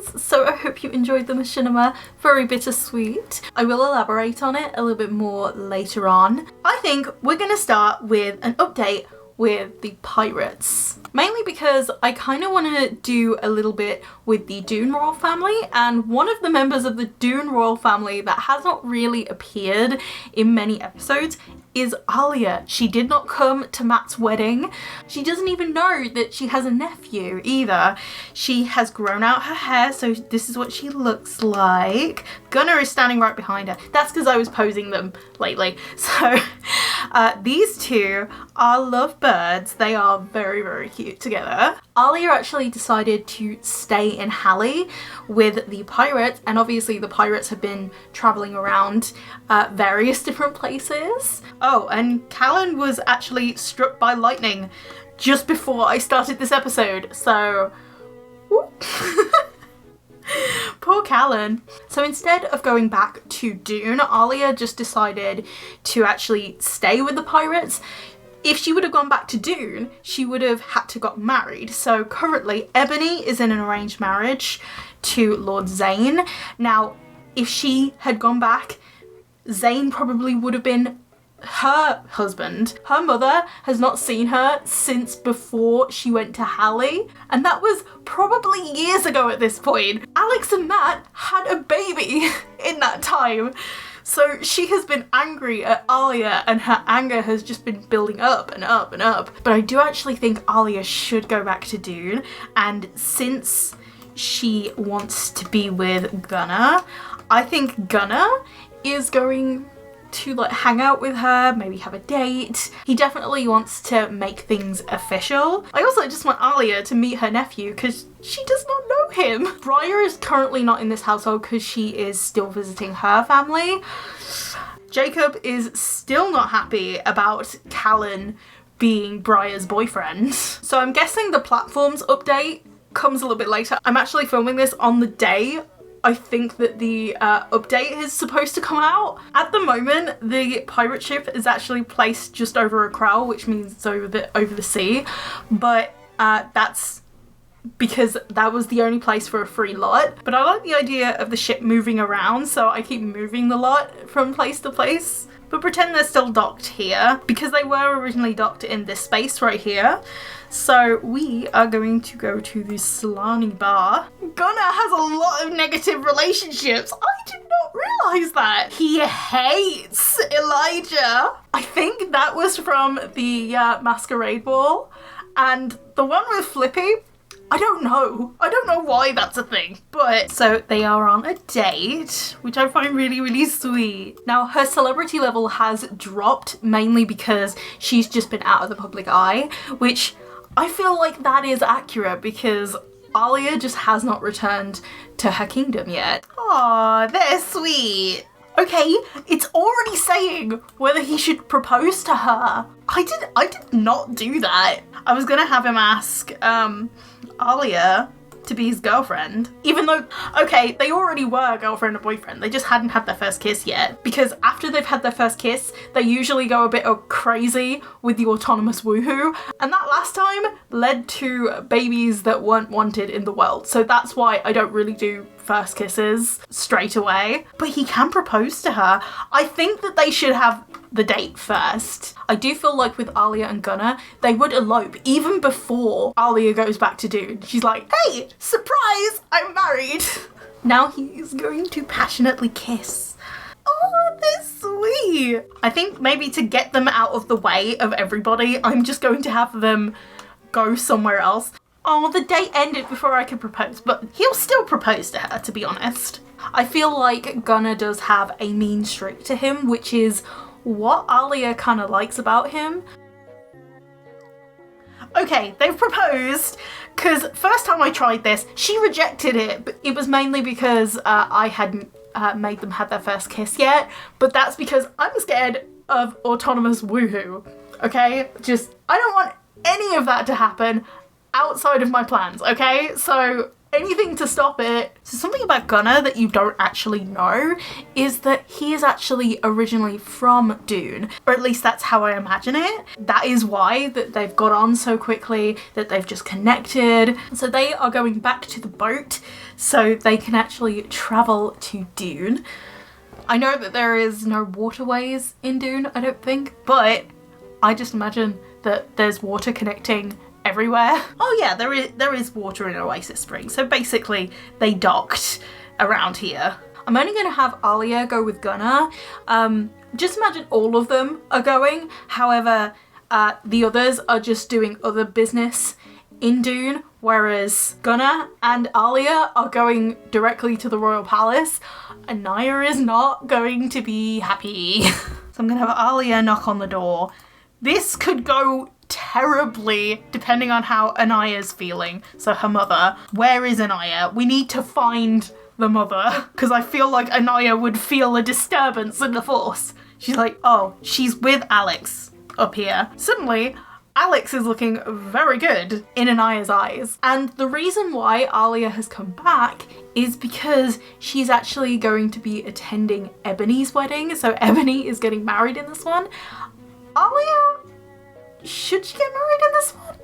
feelings, so I hope you enjoyed the machinima. Very bittersweet. I will elaborate on it a little bit more later on. I think we're gonna start with an update with the pirates. Mainly because I kind of want to do a little bit with the Dune royal family, and one of the members of the Dune royal family that has not really appeared in many episodes is Alia. She did not come to Matt's wedding. She doesn't even know that she has a nephew either. She has grown out her hair, so this is what she looks like. Gunnar is standing right behind her. That's because I was posing them lately. So these two are lovebirds. They are very, very cute together. Alia actually decided to stay in Hallie with the pirates, and obviously the pirates have been traveling around various different places. Oh, and Callan was actually struck by lightning just before I started this episode, so poor Callan. So instead of going back to Dune, Alia just decided to actually stay with the pirates. If she would have gone back to Dune, she would have had to got married. So currently, Ebony is in an arranged marriage to Lord Zane. Now, if she had gone back, Zane probably would have been her husband. Her mother has not seen her since before she went to Hallie, and that was probably years ago at this point. Alex and Matt had a baby in that time. So she has been angry at Alia, and her anger has just been building up and up and up. But I do actually think Alia should go back to Dune, and since she wants to be with Gunnar, I think Gunnar is going to like hang out with her, maybe have a date. He definitely wants to make things official. I also just want Alia to meet her nephew because she does not know him. Briar is currently not in this household because she is still visiting her family. Jacob is still not happy about Callan being Briar's boyfriend. So I'm guessing the platforms update comes a little bit later. I'm actually filming this on the day I think that the update is supposed to come out. At the moment, the pirate ship is actually placed just over a crow, which means it's over the sea. But that's because that was the only place for a free lot. But I like the idea of the ship moving around, so I keep moving the lot from place to place. But pretend they're still docked here, because they were originally docked in this space right here. So we are going to go to the Solani bar. Gunnar has a lot of negative relationships. I did not realise that. He hates Elijah. I think that was from the masquerade ball. And the one with Flippy, I don't know. I don't know why that's a thing. But so they are on a date, which I find really, really sweet. Now her celebrity level has dropped mainly because she's just been out of the public eye, which I feel like that is accurate because Alia just has not returned to her kingdom yet. Aw, they're sweet. Okay, it's already saying whether he should propose to her. I did not do that. I was gonna have him ask Alia to be his girlfriend, even though, okay, they already were girlfriend and boyfriend, they just hadn't had their first kiss yet, because after they've had their first kiss, they usually go a bit crazy with the autonomous woohoo, and that last time led to babies that weren't wanted in the world, so that's why I don't really do first kisses straight away. But he can propose to her. I think that they should have the date first. I do feel like with Alia and Gunnar, they would elope even before Alia goes back to Dune. She's like, hey, surprise, I'm married. Now he's going to passionately kiss. Oh, they're sweet. I think maybe to get them out of the way of everybody, I'm just going to have them go somewhere else. Oh, the date ended before I could propose, but he'll still propose to her, to be honest. I feel like Gunnar does have a mean streak to him, which is what Alia kind of likes about him. Okay, they've proposed, because first time I tried this, she rejected it, but it was mainly because I hadn't made them have their first kiss yet, but that's because I'm scared of autonomous woohoo, okay? Just, I don't want any of that to happen outside of my plans, okay? So anything to stop it. So something about Gunnar that you don't actually know is that he is actually originally from Dune, or at least that's how I imagine it. That is why that they've got on so quickly, that they've just connected. So they are going back to the boat so they can actually travel to Dune. I know that there is no waterways in Dune, I don't think, but I just imagine that there's water connecting everywhere. Oh yeah, there is water in Oasis Spring. So basically they docked around here. I'm only going to have Alia go with Gunnar. Just imagine all of them are going. However, the others are just doing other business in Dune, whereas Gunnar and Alia are going directly to the Royal Palace. Anaya is not going to be happy. So I'm going to have Alia knock on the door. This could go terribly depending on how Anaya's feeling. So her mother. Where is Anaya? We need to find the mother, because I feel like Anaya would feel a disturbance in the Force. She's like, oh, she's with Alex up here. Suddenly, Alex is looking very good in Anaya's eyes. And the reason why Alia has come back is because she's actually going to be attending Ebony's wedding. So Ebony is getting married in this one. Alia, should she get married in this one?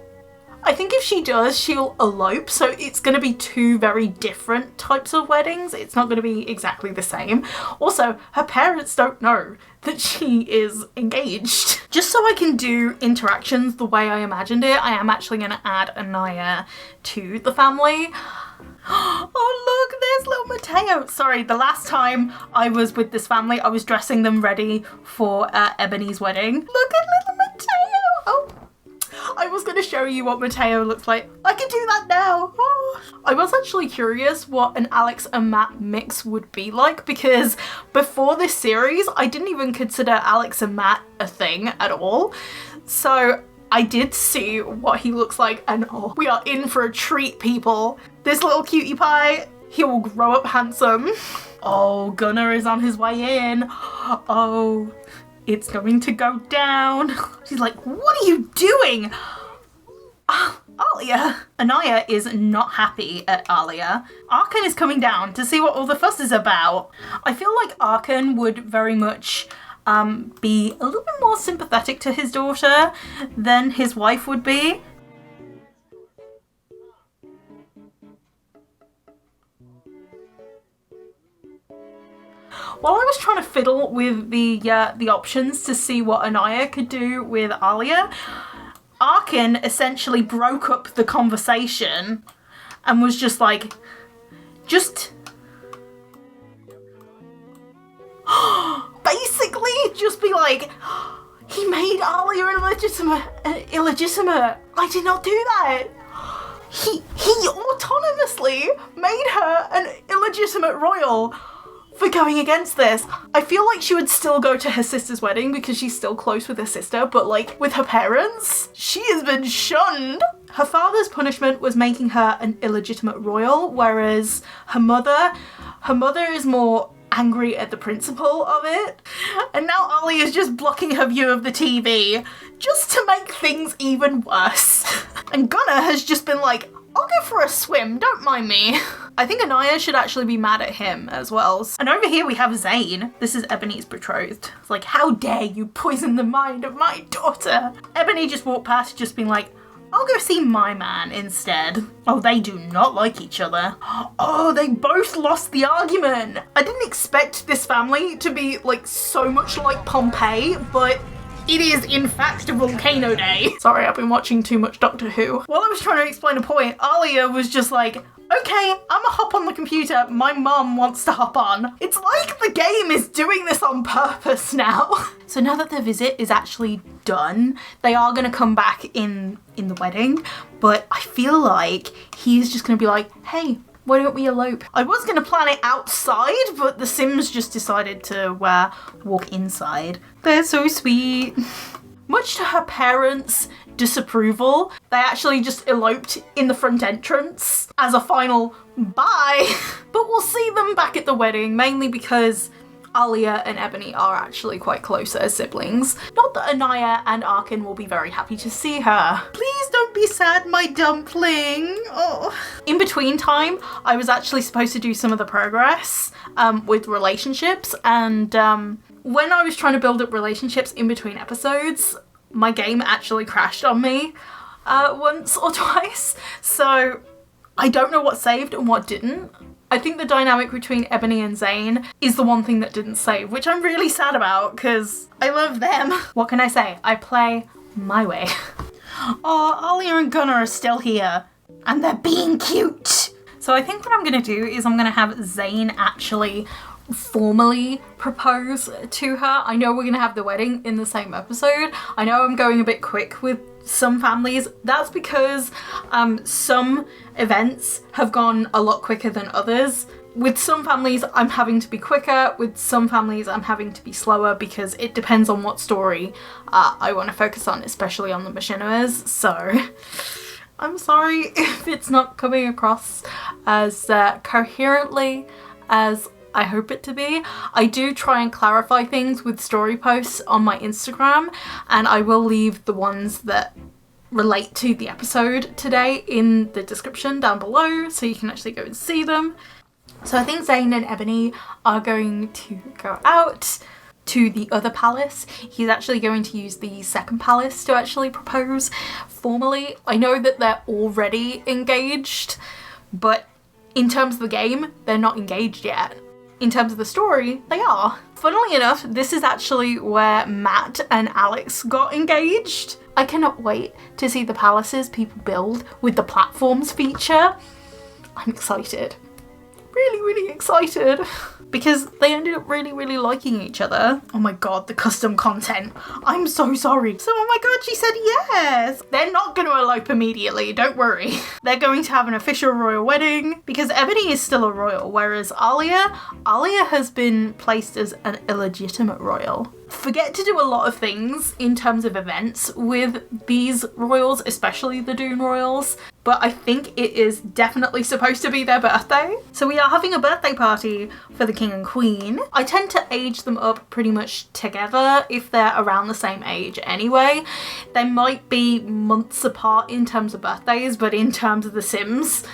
I think if she does, she'll elope. So it's going to be two very different types of weddings. It's not going to be exactly the same. Also, her parents don't know that she is engaged. Just so I can do interactions the way I imagined it, I am actually going to add Anaya to the family. Oh look, there's little Mateo. Sorry, the last time I was with this family, I was dressing them ready for Ebony's wedding. Look at little Mateo. Oh, I was going to show you what Mateo looks like. I can do that now. Oh. I was actually curious what an Alex and Matt mix would be like, because before this series, I didn't even consider Alex and Matt a thing at all. So I did see what he looks like, and oh, we are in for a treat, people. This little cutie pie, he will grow up handsome. Oh, Gunnar is on his way in. Oh, it's going to go down. She's like, what are you doing? Alia. Anaya is not happy at Alia. Arkan is coming down to see what all the fuss is about. I feel like Arkan would very much be a little bit more sympathetic to his daughter than his wife would be. While I was trying to fiddle with the options to see what Anaya could do with Alia, Arkan essentially broke up the conversation and was just like, basically just be like, he made Alia illegitimate. I did not do that. He autonomously made her an illegitimate royal for going against this. I feel like she would still go to her sister's wedding because she's still close with her sister, but like with her parents, she has been shunned. Her father's punishment was making her an illegitimate royal, whereas her mother is more angry at the principle of it. And now Ollie is just blocking her view of the TV just to make things even worse. And Gunnar has just been like, I'll go for a swim, don't mind me. I think Anaya should actually be mad at him as well. And over here we have Zane. This is Ebony's betrothed. It's like, how dare you poison the mind of my daughter? Ebony just walked past, just being like, I'll go see my man instead. Oh, they do not like each other. Oh, they both lost the argument. I didn't expect this family to be like so much like Pompeii, but it is in fact a volcano day. Sorry, I've been watching too much Doctor Who. While I was trying to explain a point, Alia was just like, okay, I'ma hop on the computer, my mum wants to hop on. It's like the game is doing this on purpose now. So now that their visit is actually done, they are gonna come back in the wedding, but I feel like he's just gonna be like, hey, why don't we elope? I was gonna plan it outside, but the Sims just decided to walk inside. They're so sweet. Much to her parents' disapproval, they actually just eloped in the front entrance as a final bye. But we'll see them back at the wedding, mainly because Alia and Ebony are actually quite close as siblings. Not that Anaya and Arkan will be very happy to see her. Please don't be sad, my dumpling. Oh. In between time, I was actually supposed to do some of the progress with relationships, and when I was trying to build up relationships in between episodes, my game actually crashed on me once or twice, so I don't know what saved and what didn't. I think the dynamic between Ebony and Zane is the one thing that didn't save, which I'm really sad about because I love them. What can I say? I play my way. Oh, Alia and Gunnar are still here and they're being cute. So I think what I'm going to do is I'm going to have Zane actually formally propose to her. I know we're going to have the wedding in the same episode. I know I'm going a bit quick with some families. That's because some events have gone a lot quicker than others. With some families I'm having to be quicker, with some families I'm having to be slower because it depends on what story I want to focus on, especially on the machinimas. So I'm sorry if it's not coming across as coherently as I hope it to be. I do try and clarify things with story posts on my Instagram, and I will leave the ones that relate to the episode today in the description down below so you can actually go and see them. So I think Zane and Ebony are going to go out to the other palace. He's actually going to use the second palace to actually propose formally. I know that they're already engaged, but in terms of the game, they're not engaged yet. In terms of the story, they are. Funnily enough, this is actually where Matt and Alex got engaged. I cannot wait to see the palaces people build with the platforms feature. I'm excited. Really, really excited. Because they ended up really, really liking each other. Oh my god, the custom content. I'm so sorry. So, oh my god, she said yes. They're not going to elope immediately, don't worry. They're going to have an official royal wedding because Ebony is still a royal, whereas Alia has been placed as an illegitimate royal. Forget to do a lot of things in terms of events with these royals, especially the Dune royals, but I think it is definitely supposed to be their birthday. So we are having a birthday party for the king and queen. I tend to age them up pretty much together if they're around the same age anyway. They might be months apart in terms of birthdays, but in terms of the Sims,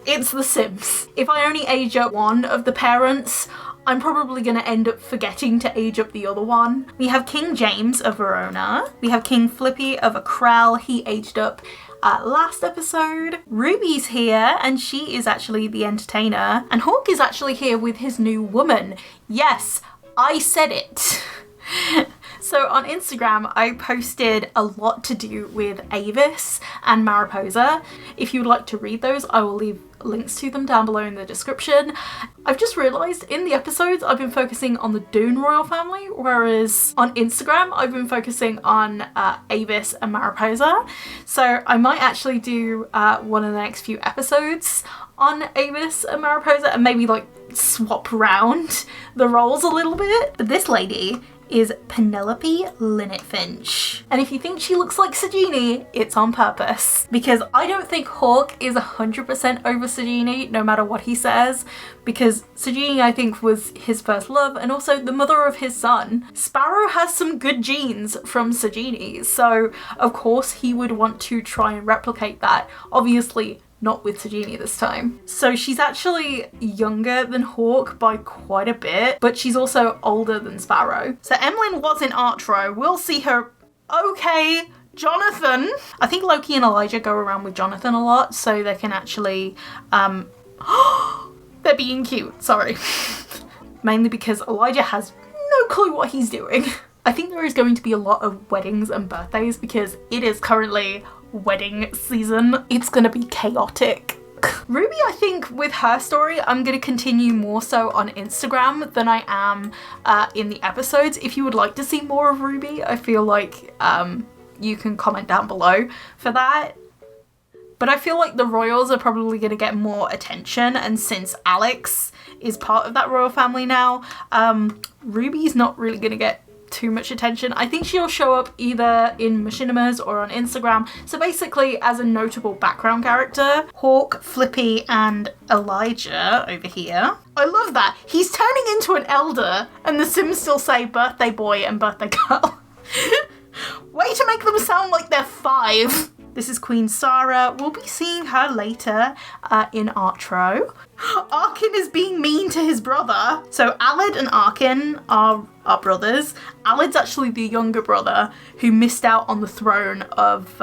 it's the Sims. If I only age up one of the parents, I'm probably going to end up forgetting to age up the other one. We have King James of Verona. We have King Flippy of Akrel. He aged up last episode. Ruby's here and she is actually the entertainer. And Hawk is actually here with his new woman. Yes, I said it. So on Instagram, I posted a lot to do with Avis and Mariposa. If you would like to read those, I will leave links to them down below in the description. I've just realised in the episodes I've been focusing on the Dune royal family, whereas on Instagram I've been focusing on Avis and Mariposa. So I might actually do one of the next few episodes on Avis and Mariposa and maybe like swap around the roles a little bit. But this lady is Penelope Linnet Finch. And if you think she looks like Sajini, it's on purpose. Because I don't think Hawk is 100% over Sajini, no matter what he says. Because Sajini, I think, was his first love and also the mother of his son. Sparrow has some good genes from Sajini, so of course he would want to try and replicate that. Obviously, not with Sajini this time. So she's actually younger than Hawk by quite a bit, but she's also older than Sparrow. So Emlyn was in Artro. We'll see her. Okay, Jonathan. I think Loki and Elijah go around with Jonathan a lot, so they can actually, they're being cute, sorry. Mainly because Elijah has no clue what he's doing. I think there is going to be a lot of weddings and birthdays because it is currently wedding season. It's gonna be chaotic. Ruby, I think with her story, I'm gonna continue more so on Instagram than I am in the episodes. If you would like to see more of Ruby, I feel like you can comment down below for that. But I feel like the royals are probably gonna get more attention, and since Alex is part of that royal family now, Ruby's not really gonna get too much attention. I think she'll show up either in Machinimas or on Instagram. So basically as a notable background character. Hawk, Flippy and Elijah over here. I love that. He's turning into an elder and the Sims still say birthday boy and birthday girl. Way to make them sound like they're 5. This is Queen Sara. We'll be seeing her later in Artro. Arkin is being mean to his brother. So Aled and Arkin are brothers. Aled's actually the younger brother who missed out on the throne of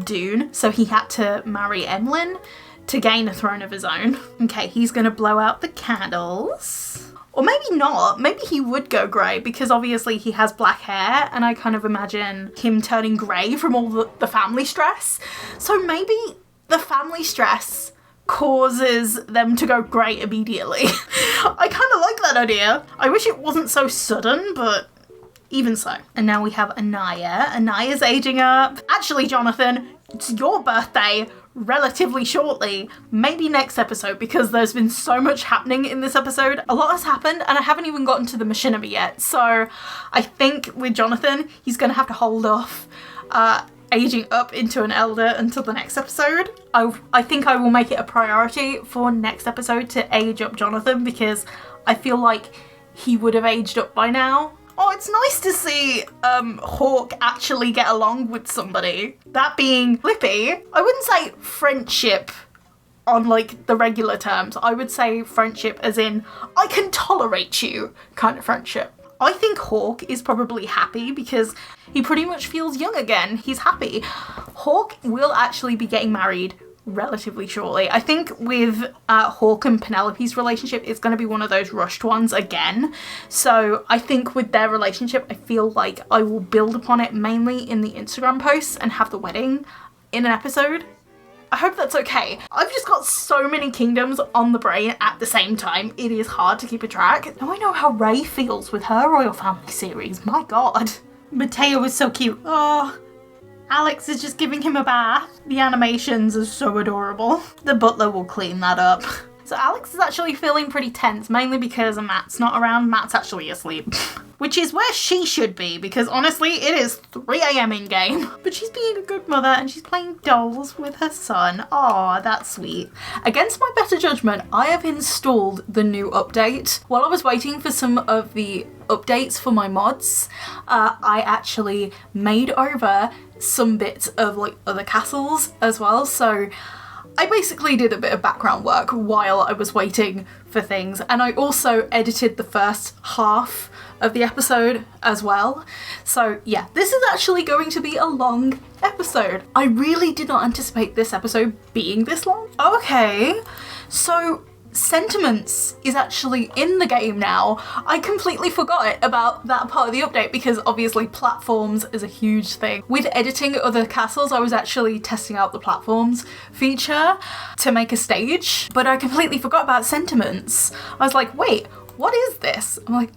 Dune. So he had to marry Emlyn to gain a throne of his own. Okay, he's gonna blow out the candles. Or maybe not. Maybe he would go grey because obviously he has black hair and I kind of imagine him turning grey from all the family stress. So maybe the family stress causes them to go grey immediately. I kind of like that idea. I wish it wasn't so sudden, but even so. And now we have Anaya. Anaya's aging up. Actually, Jonathan, it's your birthday relatively shortly, maybe next episode, because there's been so much happening in this episode. A lot has happened and I haven't even gotten to the machinima yet. So I think with Jonathan, he's gonna have to hold off aging up into an elder until the next episode. I think I will make it a priority for next episode to age up Jonathan because I feel like he would have aged up by now. Oh, it's nice to see Hawk actually get along with somebody. That being Lippy. I wouldn't say friendship on like the regular terms. I would say friendship as in I can tolerate you kind of friendship. I think Hawk is probably happy because he pretty much feels young again. He's happy. Hawk will actually be getting married relatively shortly. I think with Hawk and Penelope's relationship, it's going to be one of those rushed ones again. So I think with their relationship, I feel like I will build upon it mainly in the Instagram posts and have the wedding in an episode. I hope that's okay. I've just got so many kingdoms on the brain at the same time. It is hard to keep a track. Now I know how Ray feels with her royal family series. My God. Mateo is so cute. Oh, Alex is just giving him a bath. The animations are so adorable. The butler will clean that up. So Alex is actually feeling pretty tense, mainly because Matt's not around. Matt's actually asleep. Which is where she should be, because honestly, it is 3 a.m. in game. But she's being a good mother and she's playing dolls with her son. Aw, that's sweet. Against my better judgment, I have installed the new update. While I was waiting for some of the updates for my mods, I actually made over some bits of like other castles as well. So I basically did a bit of background work while I was waiting for things, and I also edited the first half of the episode as well. So yeah, this is actually going to be a long episode. I really did not anticipate this episode being this long. Okay, so Sentiments is actually in the game now. I completely forgot about that part of the update because obviously platforms is a huge thing. With editing other castles, I was actually testing out the platforms feature to make a stage, but I completely forgot about Sentiments. I was like, wait, what is this? I'm like,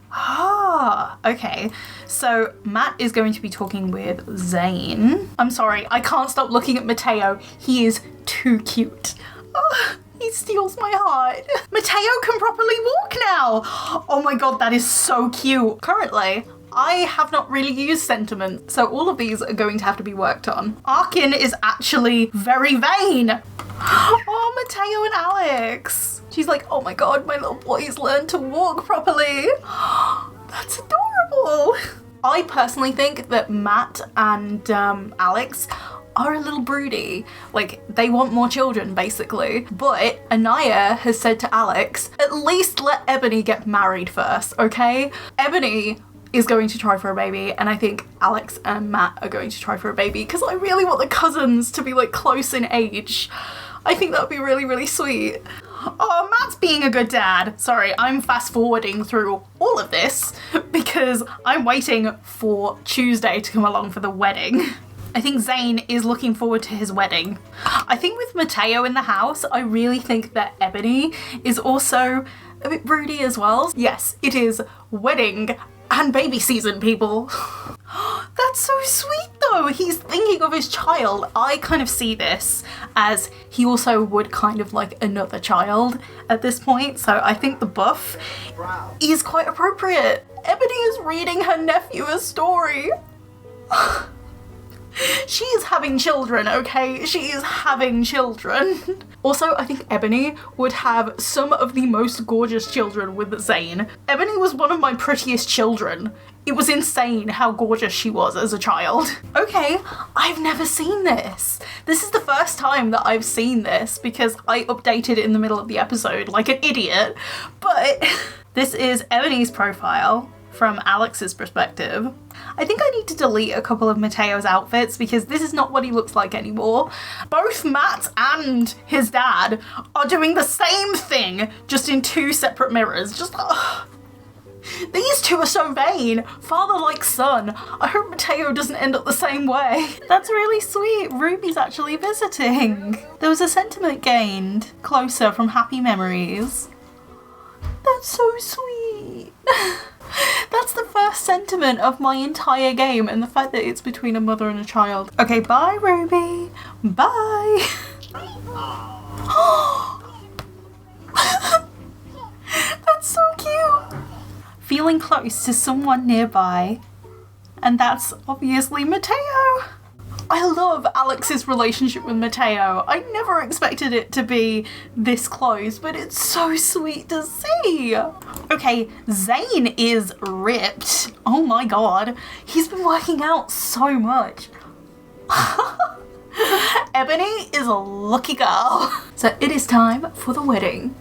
okay. So Matt is going to be talking with Zane. I'm sorry, I can't stop looking at Mateo. He is too cute. Oh, he steals my heart. Mateo can properly walk now. Oh my God, that is so cute. Currently, I have not really used Sentiment, so all of these are going to have to be worked on. Arkin is actually very vain. Oh, Mateo and Alex. She's like, oh my God, my little boy's learned to walk properly. That's adorable. I personally think that Matt and Alex are a little broody. Like, they want more children, basically. But Anaya has said to Alex, at least let Ebony get married first, okay? Ebony is going to try for a baby, and I think Alex and Matt are going to try for a baby because I really want the cousins to be like close in age. I think that would be really, really sweet. Oh, Matt's being a good dad. Sorry, I'm fast forwarding through all of this because I'm waiting for Tuesday to come along for the wedding. I think Zane is looking forward to his wedding. I think with Mateo in the house, I really think that Ebony is also a bit broody as well. Yes, it is wedding and baby season, people. That's so sweet though. He's thinking of his child. I kind of see this as he also would kind of like another child at this point. So I think the buff is quite appropriate. Ebony is reading her nephew a story. She is having children, okay? She is having children. Also, I think Ebony would have some of the most gorgeous children with Zane. Ebony was one of my prettiest children. It was insane how gorgeous she was as a child. Okay, I've never seen this. This is the first time that I've seen this because I updated in the middle of the episode like an idiot. But this is Ebony's profile from Alex's perspective. I think I need to delete a couple of Mateo's outfits because this is not what he looks like anymore. Both Matt and his dad are doing the same thing, just in two separate mirrors. Just, these two are so vain. Father like son. I hope Mateo doesn't end up the same way. That's really sweet. Ruby's actually visiting. There was a sentiment gained closer from happy memories. That's so sweet. That's the first sentiment of my entire game, and the fact that it's between a mother and a child. Okay, bye, Ruby. Bye. That's so cute. Feeling close to someone nearby, and that's obviously Mateo. I love Alex's relationship with Mateo. I never expected it to be this close, but it's so sweet to see. Okay, Zane is ripped. Oh my god. He's been working out so much. Ebony is a lucky girl. So it is time for the wedding.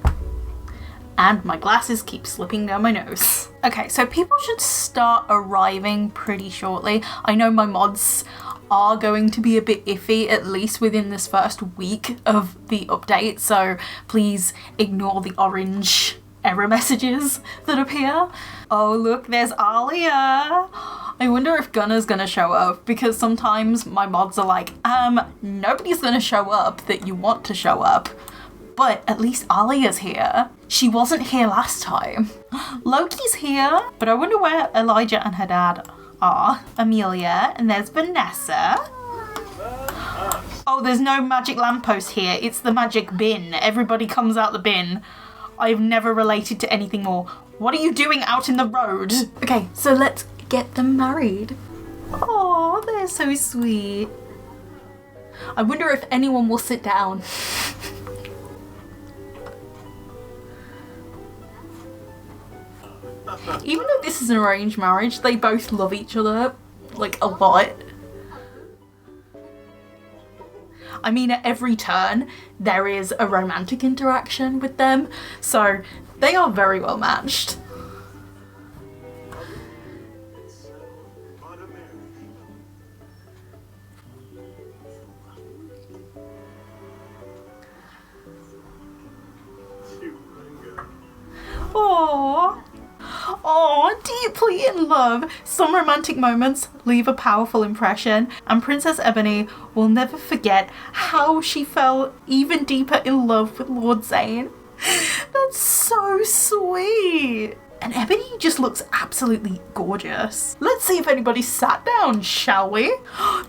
And my glasses keep slipping down my nose. Okay, so people should start arriving pretty shortly. I know my mods are going to be a bit iffy, at least within this first week of the update, so please ignore the orange error messages that appear. Oh look, there's Alia. I wonder if Gunner's gonna show up, because sometimes my mods are like, nobody's gonna show up that you want to show up. But at least Alia's here. She wasn't here last time. Loki's here, but I wonder where Elijah and her dad are. Amelia, and there's Vanessa. Oh, there's no magic lamppost here. It's the magic bin. Everybody comes out the bin. I've never related to anything more. What are you doing out in the road? Okay, so let's get them married. Oh, they're so sweet. I wonder if anyone will sit down. Even though this is an arranged marriage, they both love each other, like, a lot. I mean, at every turn, there is a romantic interaction with them, so they are very well matched. Aww. Aww, deeply in love. Some romantic moments leave a powerful impression, and Princess Ebony will never forget how she fell even deeper in love with Lord Zane. That's so sweet. And Ebony just looks absolutely gorgeous. Let's see if anybody sat down, shall we?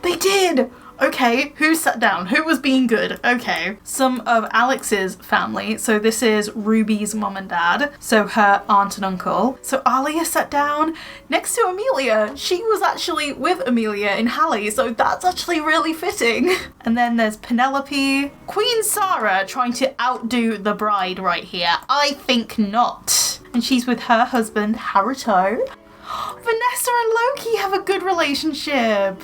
They did! Okay, who sat down? Who was being good? Okay. Some of Alex's family. So this is Ruby's mom and dad. So her aunt and uncle. So Alia sat down next to Amelia. She was actually with Amelia in Halle, so that's actually really fitting. And then there's Penelope. Queen Sara trying to outdo the bride right here. I think not. And she's with her husband, Haruto. Vanessa and Loki have a good relationship.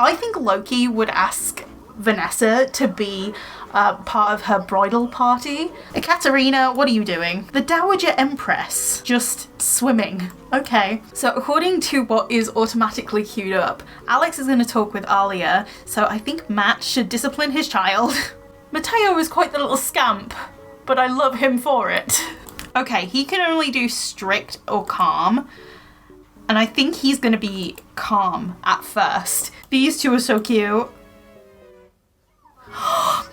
I think Loki would ask Vanessa to be part of her bridal party. Ekaterina, what are you doing? The Dowager Empress, just swimming. Okay, so according to what is automatically queued up, Alex is going to talk with Alia, so I think Matt should discipline his child. Mateo is quite the little scamp, but I love him for it. Okay, he can only do strict or calm. And I think he's going to be calm at first. These two are so cute. Why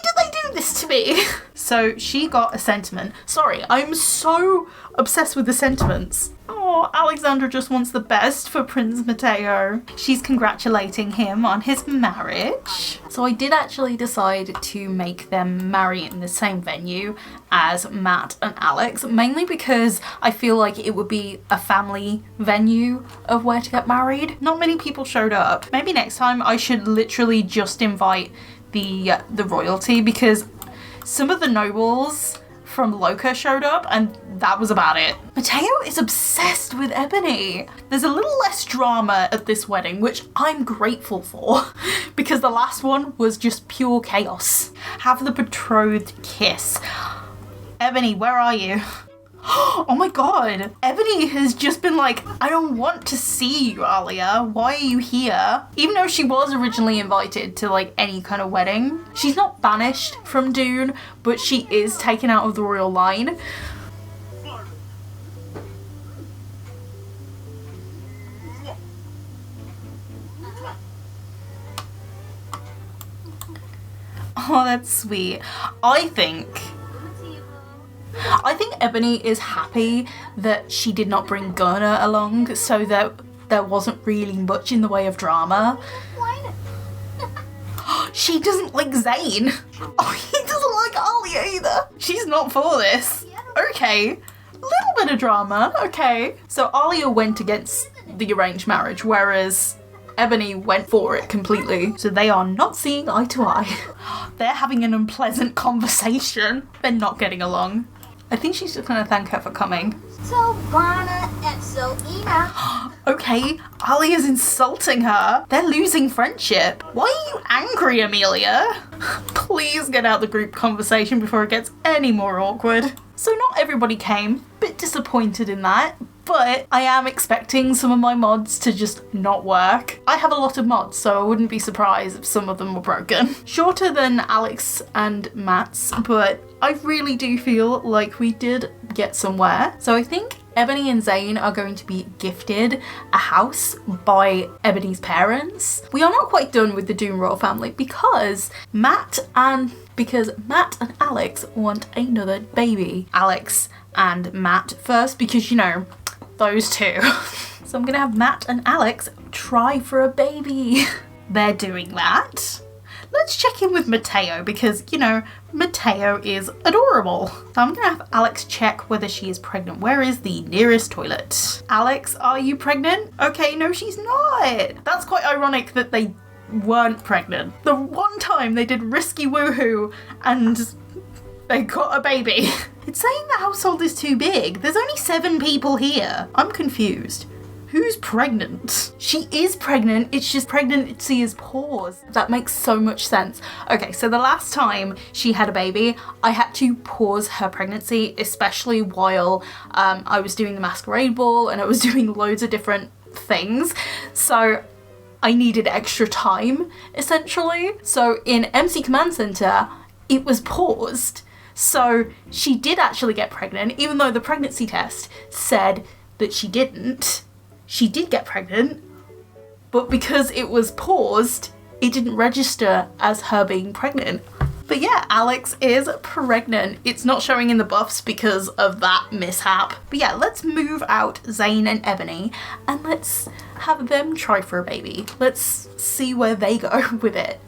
did they do this to me? So she got a sentiment. Sorry, I'm so obsessed with the sentiments. Oh, Alexandra just wants the best for Prince Matteo. She's congratulating him on his marriage. So I did actually decide to make them marry in the same venue as Matt and Alex, mainly because I feel like it would be a family venue of where to get married. Not many people showed up. Maybe next time I should literally just invite the royalty, because some of the nobles from Loca showed up and that was about it. Matteo is obsessed with Ebony. There's a little less drama at this wedding, which I'm grateful for, because the last one was just pure chaos. Have the betrothed kiss. Ebony, where are you? Oh my god, Ebony has just been like, I don't want to see you, Alia. Why are you here? Even though she was originally invited to like any kind of wedding. She's not banished from Dune, but she is taken out of the royal line. Oh, that's sweet. I think Ebony is happy that she did not bring Gunnar along, so that there wasn't really much in the way of drama. She doesn't like Zayn. Oh, he doesn't like Alia either. She's not for this. Okay, little bit of drama, okay. So Alia went against the arranged marriage, whereas Ebony went for it completely. So they are not seeing eye to eye. They're having an unpleasant conversation. They're not getting along. I think she's just gonna thank her for coming. So Bana and so Ina. Okay, Ali is insulting her. They're losing friendship. Why are you angry, Amelia? Please get out the group conversation before it gets any more awkward. So not everybody came. Bit disappointed in that. But I am expecting some of my mods to just not work. I have a lot of mods, so I wouldn't be surprised if some of them were broken. Shorter than Alex and Matt's, but I really do feel like we did get somewhere. So I think Ebony and Zayn are going to be gifted a house by Ebony's parents. We are not quite done with the Dune royal family because Matt and Alex want another baby. Alex and Matt first, because you know, those two. So I'm gonna have Matt and Alex try for a baby. They're doing that. Let's check in with Matteo because, you know, Matteo is adorable. So I'm gonna have Alex check whether she is pregnant. Where is the nearest toilet? Alex, are you pregnant? Okay, no, she's not. That's quite ironic that they weren't pregnant. The one time they did risky woohoo and they got a baby. It's saying the household is too big. There's only 7 people here. I'm confused. Who's pregnant? She is pregnant, it's just pregnancy is paused. That makes so much sense. Okay, so the last time she had a baby, I had to pause her pregnancy, especially while I was doing the masquerade ball and I was doing loads of different things. So I needed extra time, essentially. So in MC Command Center, it was paused. So she did actually get pregnant, even though the pregnancy test said that she didn't. She did get pregnant, but because it was paused, it didn't register as her being pregnant. But yeah, Alex is pregnant. It's not showing in the buffs because of that mishap. But yeah, let's move out Zayn and Ebony and let's have them try for a baby. Let's see where they go with it.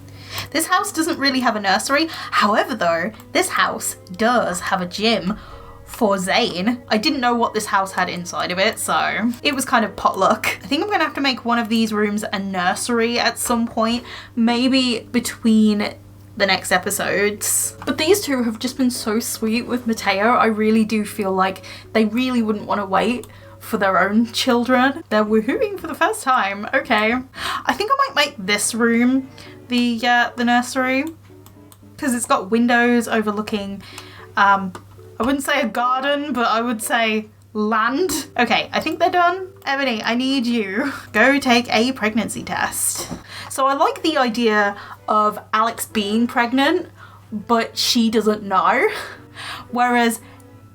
This house doesn't really have a nursery. However though, this house does have a gym for Zayn. I didn't know what this house had inside of it, so it was kind of potluck. I think I'm gonna have to make one of these rooms a nursery at some point, maybe between the next episodes. But these two have just been so sweet with Matteo. I really do feel like they really wouldn't want to wait for their own children. They're woohooing for the first time. Okay. I think I might make this room the nursery because it's got windows overlooking I wouldn't say a garden, but I would say land. Okay, I think they're done. Ebony, I need you. Go take a pregnancy test. So I like the idea of Alex being pregnant, but she doesn't know. Whereas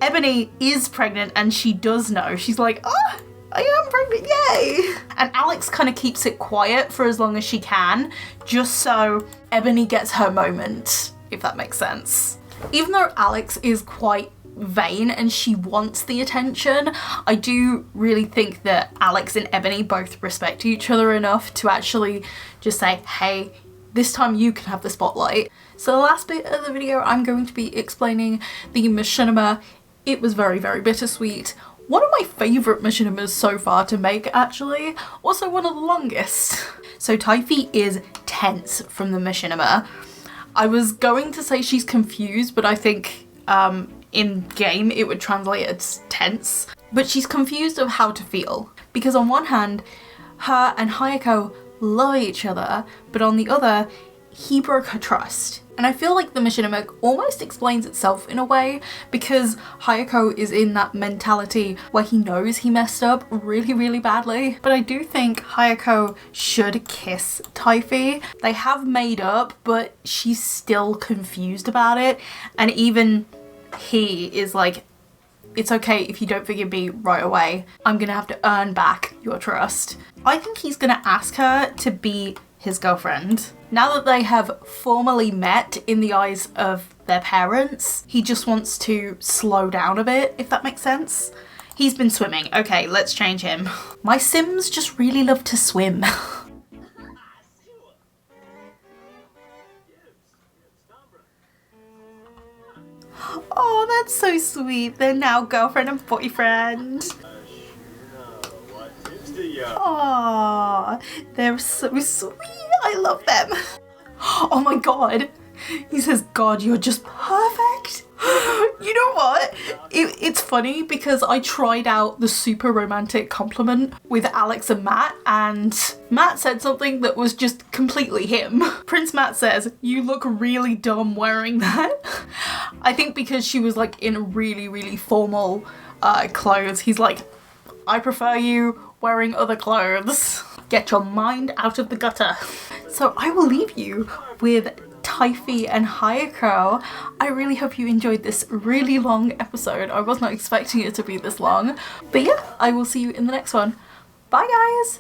Ebony is pregnant and she does know. She's like, oh, I am pregnant, yay! And Alex kind of keeps it quiet for as long as she can, just so Ebony gets her moment, if that makes sense. Even though Alex is quite vain and she wants the attention, I do really think that Alex and Ebony both respect each other enough to actually just say, hey, this time you can have the spotlight. So the last bit of the video, I'm going to be explaining the machinima. It was very, very bittersweet. One of my favourite machinimas so far to make, actually. Also one of the longest. So Teifi is tense from the machinima. I was going to say she's confused, but I think in game it would translate as tense. But she's confused of how to feel. Because on one hand, her and Hiyako love each other, but on the other, he broke her trust. And I feel like the machinima almost explains itself in a way, because Hiyako is in that mentality where he knows he messed up really, really badly. But I do think Hiyako should kiss Teifi. They have made up, but she's still confused about it. And even he is like, it's okay if you don't forgive me right away. I'm gonna have to earn back your trust. I think he's gonna ask her to be his girlfriend. Now that they have formally met in the eyes of their parents, he just wants to slow down a bit, if that makes sense. He's been swimming. Okay, let's change him. My Sims just really love to swim. Oh, that's so sweet. They're now girlfriend and boyfriend. Aww, they're so sweet. I love them. Oh my god. He says, God, you're just perfect. You know what? It's funny because I tried out the super romantic compliment with Alex and Matt, and Matt said something that was just completely him. Prince Matt says, you look really dumb wearing that. I think because she was like in really, really formal clothes, he's like, I prefer you wearing other clothes. Get your mind out of the gutter. So I will leave you with Teifi and Hiyako. I really hope you enjoyed this really long episode. I was not expecting it to be this long. But yeah, I will see you in the next one. Bye guys!